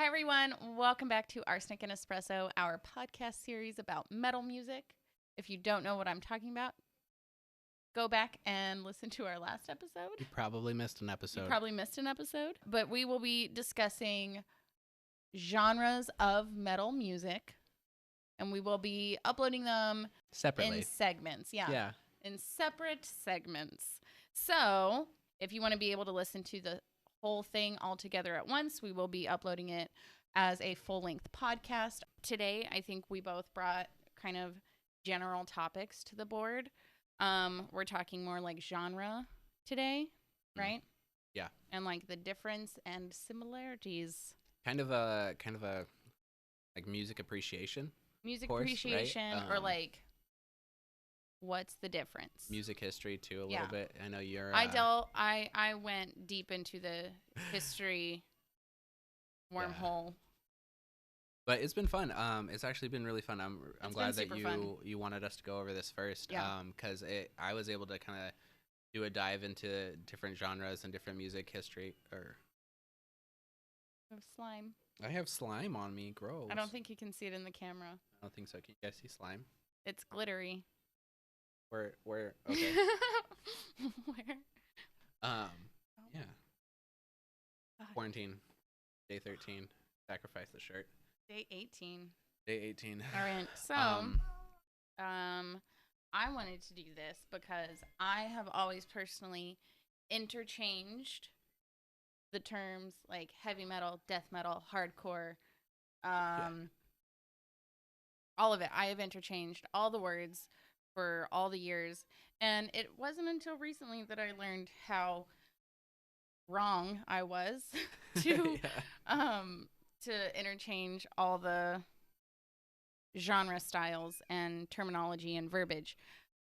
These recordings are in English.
everyone. Welcome back to Arsenic and Espresso, our podcast series about metal music. If you don't know what I'm talking about, go back and listen to our last episode. You probably missed an episode. But we will be discussing genres of metal music, and we will be uploading them Separately. in segments. Yeah. In separate segments. So if you want to be able to listen to the whole thing all together at once, we will be uploading it as a full-length podcast. Today, I think we both brought kind of general topics to the board. We're talking more like genre today, right? Yeah. And like the difference and similarities. Kind of a like music appreciation. Course, Appreciation, right? or like what's the difference? Music history too, a little bit. I know you're. I went deep into the history wormhole. Yeah. But it's been fun. It's actually been really fun. I'm glad that you wanted us to go over this first. Yeah. Because I was able to kind of do a dive into different genres and different music history. Slime. I have slime on me. Gross. I don't think you can see it in the camera. I don't think so. Can you guys see slime? It's glittery. Where? Okay. Where? Yeah. God. Quarantine. Day 13. Sacrifice the shirt. Day 18. Day 18. All right. So, I wanted to do this because I have always personally interchanged the terms like heavy metal, death metal, hardcore, all of it. I have interchanged all the words for all the years, and it wasn't until recently that I learned how wrong I was to to interchange all the genre styles and terminology and verbiage.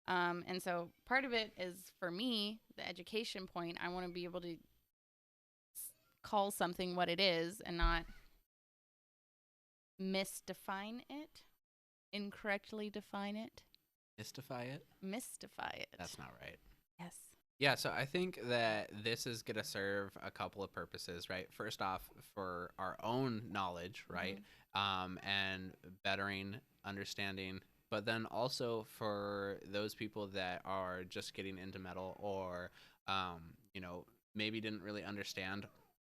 And so part of it is, for me, the education point. I want to be able to call something what it is and not misdefine it, incorrectly define it. Mystify it? Mystify it. That's not right. Yes. Yeah, so I think that this is going to serve a couple of purposes, right? First off, for our own knowledge, right? And bettering, understanding, but then also for those people that are just getting into metal or, maybe didn't really understand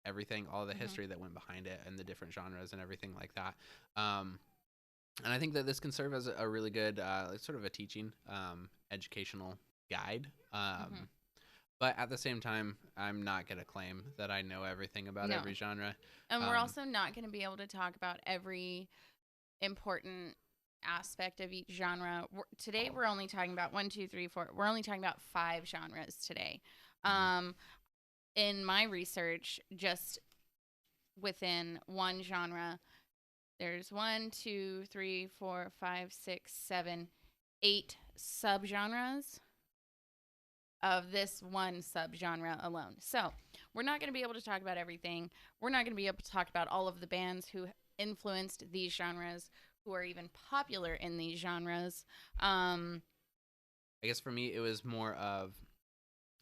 everything, all the history that went behind it and the different genres and everything like that. And I think that this can serve as a really good sort of a teaching, educational guide. But at the same time, I'm not going to claim that I know everything about every genre. And we're also not going to be able to talk about every important aspect of each genre. Today, we're only talking about 1, 2, 3, 4. We're only talking about 5 genres today. In my research, just within one genre, there's 1, 2, 3, 4, 5, 6, 7, 8 subgenres of this one subgenre alone. So we're not going to be able to talk about everything. We're not going to be able to talk about all of the bands who influenced these genres, who are even popular in these genres. I guess for me, it was more of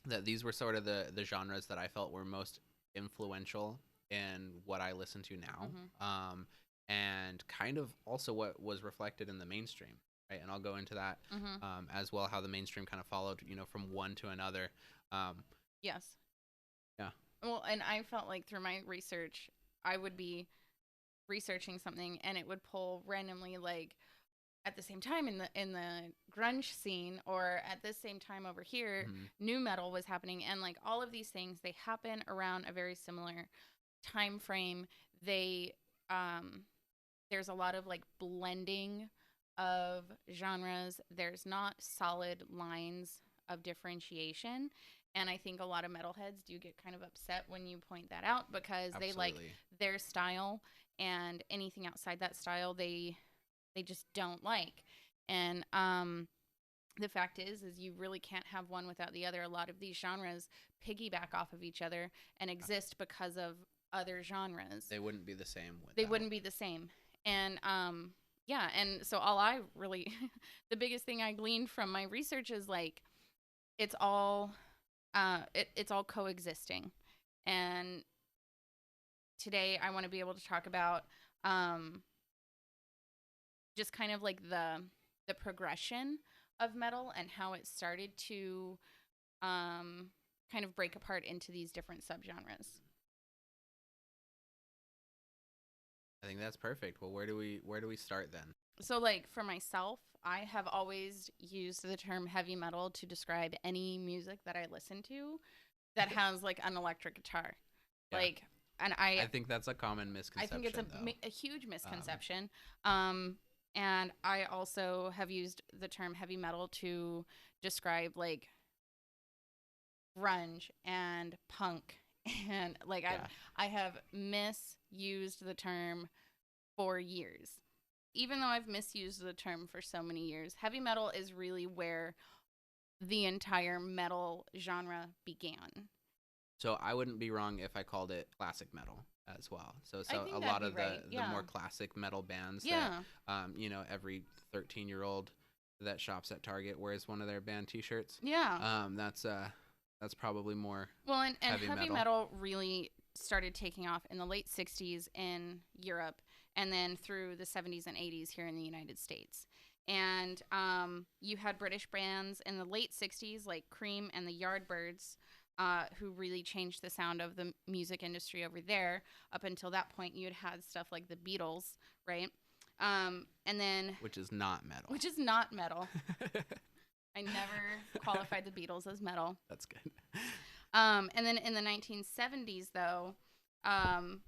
that these were sort of the genres that I felt were most influential in what I listen to now. And kind of also what was reflected in the mainstream. Right, and I'll go into that as well, how the mainstream kind of followed, from one to another. Yes. Yeah. Well, and I felt like through my research, I would be researching something and it would pull randomly, like at the same time in the grunge scene, or at the same time over here, new metal was happening, and like all of these things, they happen around a very similar time frame. There's a lot of like blending of genres. There's not solid lines of differentiation, and I think a lot of metalheads do get kind of upset when you point that out, because they like their style, and anything outside that style they just don't like. And the fact is you really can't have one without the other. A lot of these genres piggyback off of each other and exist because of other genres. They wouldn't be the same And yeah, and so the biggest thing I gleaned from my research is like it's all coexisting, and today I want to be able to talk about um, just kind of like the progression of metal and how it started to kind of break apart into these different subgenres. I think that's perfect. Well, where do we start then? So, like for myself, I have always used the term heavy metal to describe any music that I listen to that has like an electric guitar. Yeah. Like, and I think that's a common I think it's misconception, though. a huge misconception. Um, and I also have used the term heavy metal to describe like grunge and punk, and like Yeah. I have misused the term for years. Even though I've misused the term for so many years, heavy metal is really where the entire metal genre began. So I wouldn't be wrong if I called it classic metal as well. So I think a that'd lot be of right. the Yeah. more classic metal bands that Yeah. every 13-year-old that shops at Target wears one of their band T-shirts. Yeah. That's probably more Well, and heavy heavy metal. metal really started taking off in the late 60s in Europe and then through the 70s and 80s here in the United States. And you had British bands in the late 60s like Cream and the Yardbirds, who really changed the sound of the music industry over there. Up until that point, you had stuff like the Beatles, right? And then, Which is not metal. which is not metal. I never qualified the Beatles as metal. That's good. And then in the 1970s, though, um,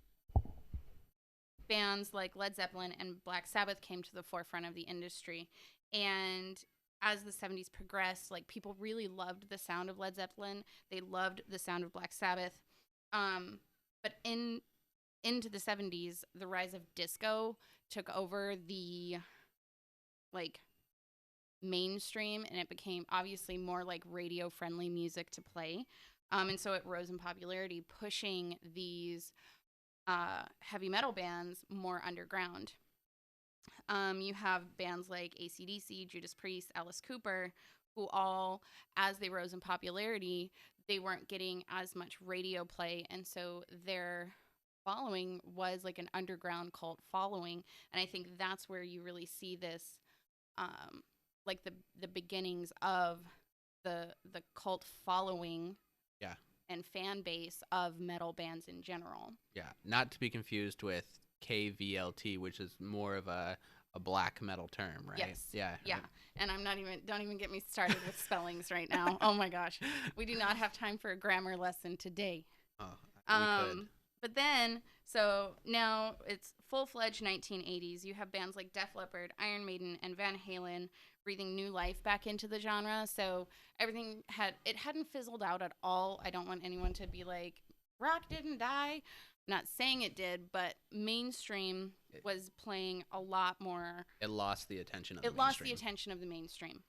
bands like Led Zeppelin and Black Sabbath came to the forefront of the industry. And as the 70s progressed, like people really loved the sound of Led Zeppelin. They loved the sound of Black Sabbath. But into the 70s, the rise of disco took over the like mainstream, and it became obviously more like radio friendly music to play. And so it rose in popularity, pushing these heavy metal bands more underground. You have bands like AC/DC, Judas Priest, Alice Cooper, who all, as they rose in popularity, they weren't getting as much radio play. And so their following was like an underground cult following. And I think that's where you really see this, like the beginnings of the cult following, Yeah. and fan base of metal bands in general. Yeah. Not to be confused with KVLT, which is more of a black metal term, right? Yes. Yeah. Yeah. And don't even get me started with spellings right now. Oh my gosh. We do not have time for a grammar lesson today. Oh, we could. But then, so now it's full-fledged 1980s. You have bands like Def Leppard, Iron Maiden, and Van Halen breathing new life back into the genre. So everything hadn't fizzled out at all. I don't want anyone to be like, rock didn't die. I'm not saying it did, but mainstream was playing a lot more. It lost the attention of the It lost the mainstream. attention of the mainstream.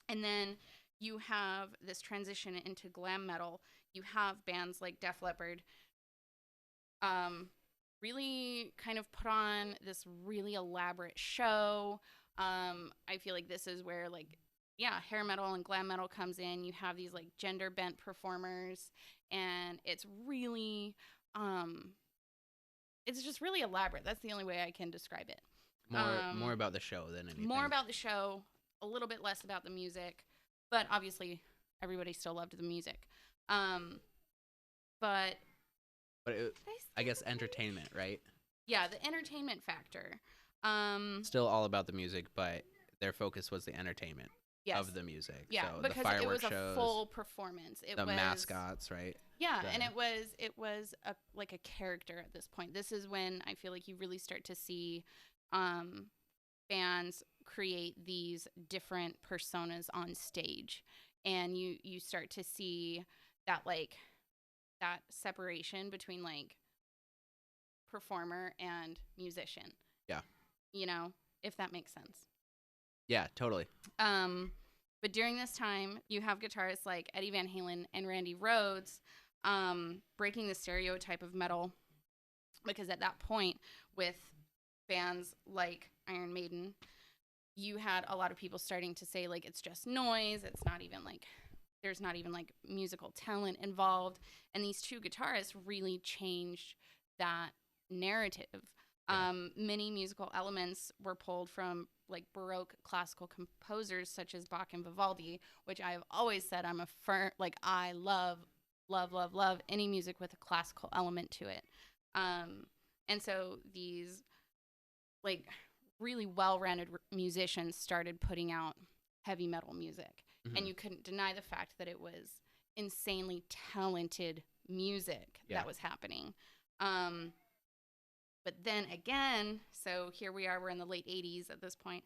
And then you have this transition into glam metal. You have bands like Def Leppard really kind of put on this really elaborate show. I feel like this is where like, yeah, hair metal and glam metal comes in. You have these like gender bent performers, and it's really it's just really elaborate. That's the only way I can describe it. More about the show than anything. More about the show, a little bit less about the music, but obviously everybody still loved the music. But I guess entertainment, right? Yeah, the entertainment factor. Still all about the music, but their focus was the entertainment Yes. of the music. Yeah, so because the firework it was shows, a full performance. It the was mascots, right? Yeah, the- and it was like a character at this point. This is when I feel like you really start to see bands create these different personas on stage, and you start to see that like that separation between like performer and musician. Yeah. You know, if that makes sense. Yeah, totally. But during this time, you have guitarists like Eddie Van Halen and Randy Rhoads breaking the stereotype of metal, because at that point, with bands like Iron Maiden, you had a lot of people starting to say like it's just noise. It's not even like there's not even like musical talent involved. And these two guitarists really changed that narrative. Yeah. Many musical elements were pulled from like Baroque classical composers such as Bach and Vivaldi, which I have always said I'm a I love any music with a classical element to it. And so these like really well-rounded musicians started putting out heavy metal music, and you couldn't deny the fact that it was insanely talented music that was happening. But then again, so here we are, we're in the late 80s at this point.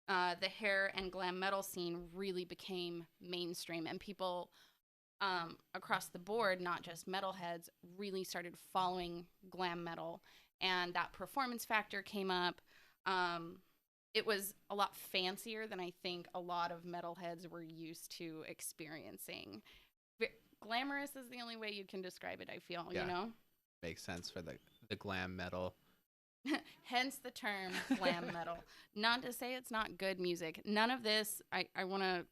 The hair and glam metal scene really became mainstream, and people across the board, not just metalheads, really started following glam metal, and that performance factor came up. It was a lot fancier than I think a lot of metalheads were used to experiencing. Glamorous is the only way you can describe it, I feel, you know? Makes sense for the glam metal. Hence the term glam metal. Not to say it's not good music. None of this, I want to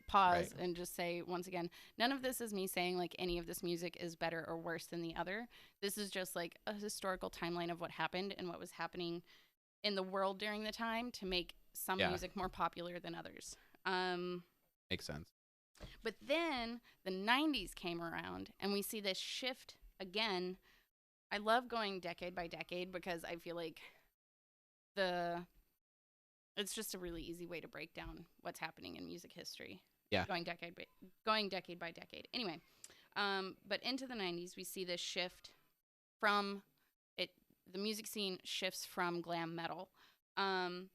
pause and just say once again, none of this is me saying like any of this music is better or worse than the other. This is just like a historical timeline of what happened and what was happening in the world during the time to make some music more popular than others. Makes sense. But then the 90s came around and we see this shift again. I love going decade by decade because I feel like it's just a really easy way to break down what's happening in music history. Yeah. Going decade by decade. Anyway, but into the 90s, we see this shift from it. The music scene shifts from glam metal. And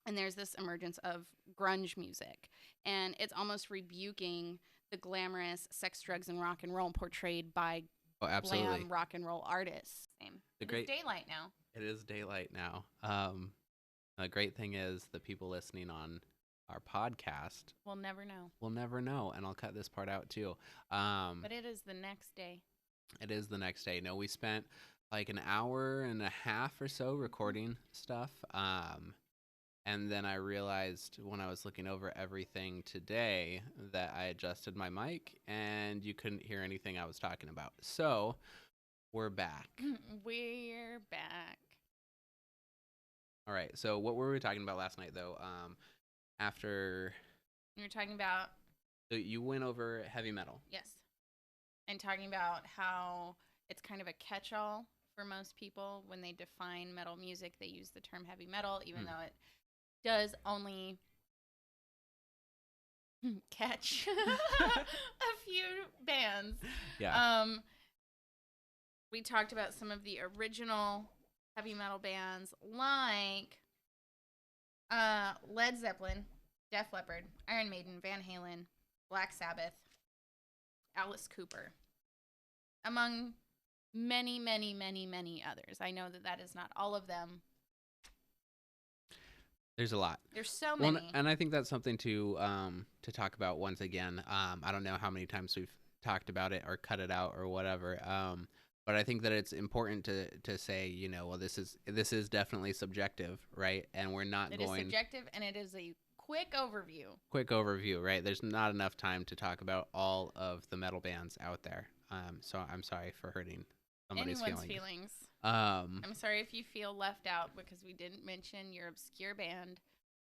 there's this emergence of grunge music. And it's almost rebuking the glamorous sex, drugs, and rock and roll portrayed by glam rock and roll artists. Same. It's daylight now. It is daylight now. The great thing is the people listening on our podcast will never know. Will never know, and I'll cut this part out too. But it is the next day. It is the next day. No, we spent like an hour and a half or so recording stuff. And then I realized when I was looking over everything today that I adjusted my mic and you couldn't hear anything I was talking about. So we're back. We're back. All right. So what were we talking about last night, though? After you were talking about, so you went over heavy metal. Yes, and talking about how it's kind of a catch-all for most people when they define metal music. They use the term heavy metal, even though it does only catch a few bands. Yeah. We talked about some of the original heavy metal bands like Led Zeppelin, Def Leppard, Iron Maiden, Van Halen, Black Sabbath, Alice Cooper, among many, many, many, many others. I know that is not all of them. There's a lot. There's so many. Well, and I think that's something to talk about once again. I don't know how many times we've talked about it or cut it out or whatever. But I think that it's important to say, you know, well, this is definitely subjective, right? And we're not going. It is subjective, and it is a quick overview. Quick overview, right? There's not enough time to talk about all of the metal bands out there. So I'm sorry for hurting somebody's feelings. I'm sorry if you feel left out because we didn't mention your obscure band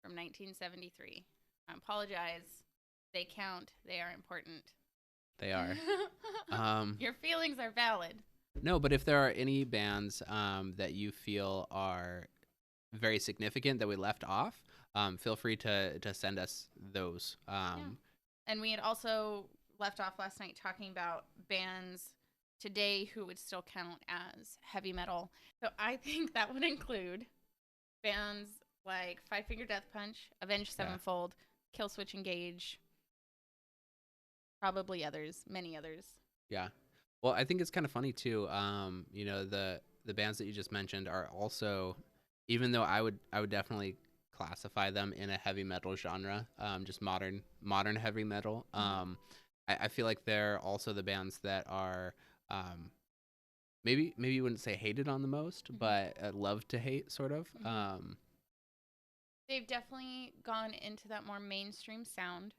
from 1973. I apologize. They count. They are important. They are. Your feelings are valid. No, but if there are any bands that you feel are very significant that we left off, feel free to send us those. And we had also left off last night talking about bands today who would still count as heavy metal. So I think that would include bands like Five Finger Death Punch, Avenged Sevenfold, Killswitch Engage, probably others, many others. Yeah. Well, I think it's kind of funny too. You know, the bands that you just mentioned are also, even though I would definitely classify them in a heavy metal genre, just modern heavy metal. I feel like they're also the bands that are maybe you wouldn't say hated on the most, but love to hate sort of. They've definitely gone into that more mainstream sound,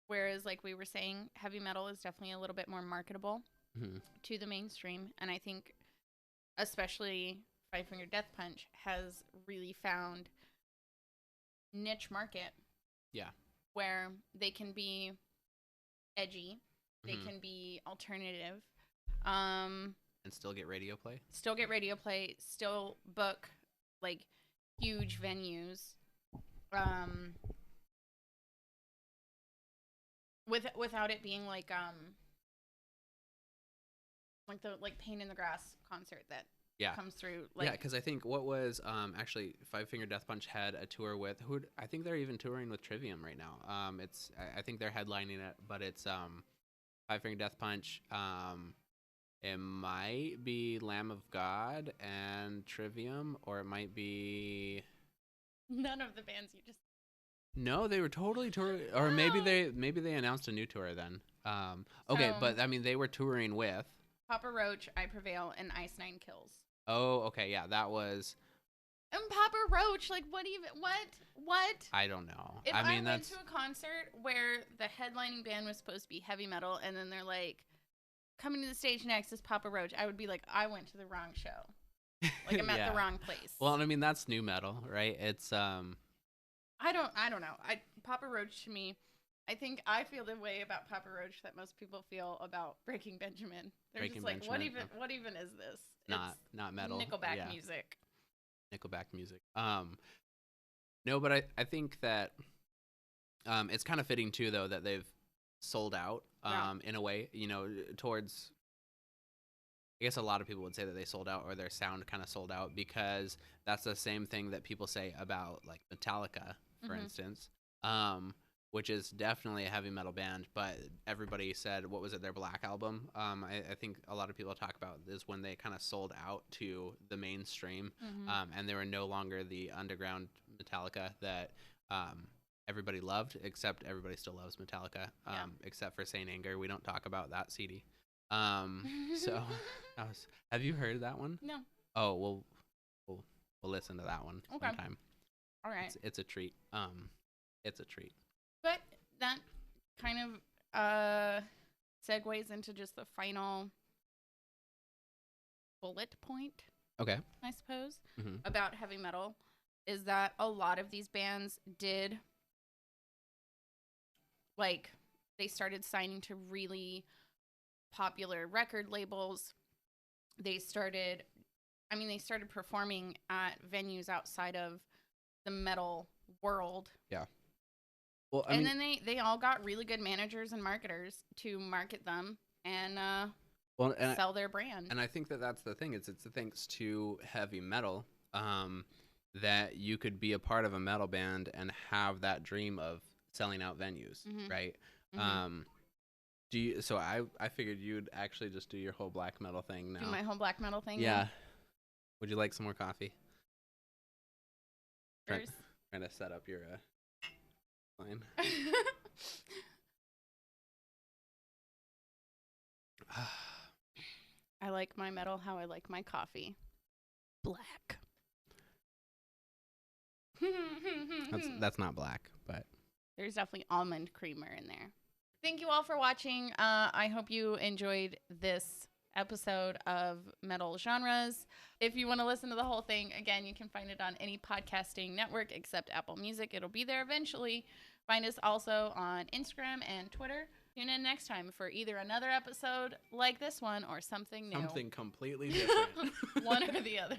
whereas like we were saying, heavy metal is definitely a little bit more marketable. Mm-hmm. to the mainstream. And I think especially Five Finger Death Punch has really found niche market. Yeah. Where they can be edgy, they Mm-hmm. can be alternative, And still get radio play. Still book like huge venues, without it being like the Pain in the Grass concert that comes through. Like, yeah, because I think what was actually Five Finger Death Punch had a tour with who I think they're even touring with Trivium right now. I think they're headlining it, but it's Five Finger Death Punch. It might be Lamb of God and Trivium, or it might be none of the bands you just. No, they were totally touring, or maybe they announced a new tour then. Okay, but I mean they were touring with Papa Roach, I Prevail, and Ice Nine Kills. Oh, okay, yeah, that was. And Papa Roach, like, what? I don't know. If I went to a concert where the headlining band was supposed to be heavy metal, and then they're like, coming to the stage next is Papa Roach, I would be like, I went to the wrong show. Like, I'm at the wrong place. Well, I mean, that's new metal, right? It's I don't know. Papa Roach to me, I think I feel the way about Papa Roach that most people feel about Breaking Benjamin. They're just like, what even is this? Not metal. Nickelback music. Nickelback music. No, but I think that it's kind of fitting too, though, that they've sold out in a way. You know, towards. I guess a lot of people would say that they sold out, or their sound kind of sold out, because that's the same thing that people say about like Metallica, for instance, which is definitely a heavy metal band. But everybody said, what was it, their Black album? I think a lot of people talk about is when they kind of sold out to the mainstream, and they were no longer the underground Metallica that everybody loved, except everybody still loves Metallica, except for Saint Anger. We don't talk about that CD. So have you heard that one? No. Oh, we'll listen to that one sometime. All right. It's a treat. It's a treat. But that kind of segues into just the final bullet point. Okay. I suppose about heavy metal is that a lot of these bands did they started signing to really popular record labels. They started performing at venues outside of the metal world. Yeah. Well, then they all got really good managers and marketers to market them and sell their brand. And I think that's the thing. It's thanks to heavy metal that you could be a part of a metal band and have that dream of selling out venues, right? So I figured you'd actually just do your whole black metal thing now. Do my whole black metal thing? Yeah. Now? Would you like some more coffee? Trying to set up your line. I like my metal how I like my coffee. Black. That's not black, but there's definitely almond creamer in there. Thank you all for watching. I hope you enjoyed this episode of Metal Genres. If you want to listen to the whole thing, again, you can find it on any podcasting network except Apple Music. It'll be there eventually. Find us also on Instagram and Twitter. Tune in next time for either another episode like this one or something new. Something completely different. One or the other.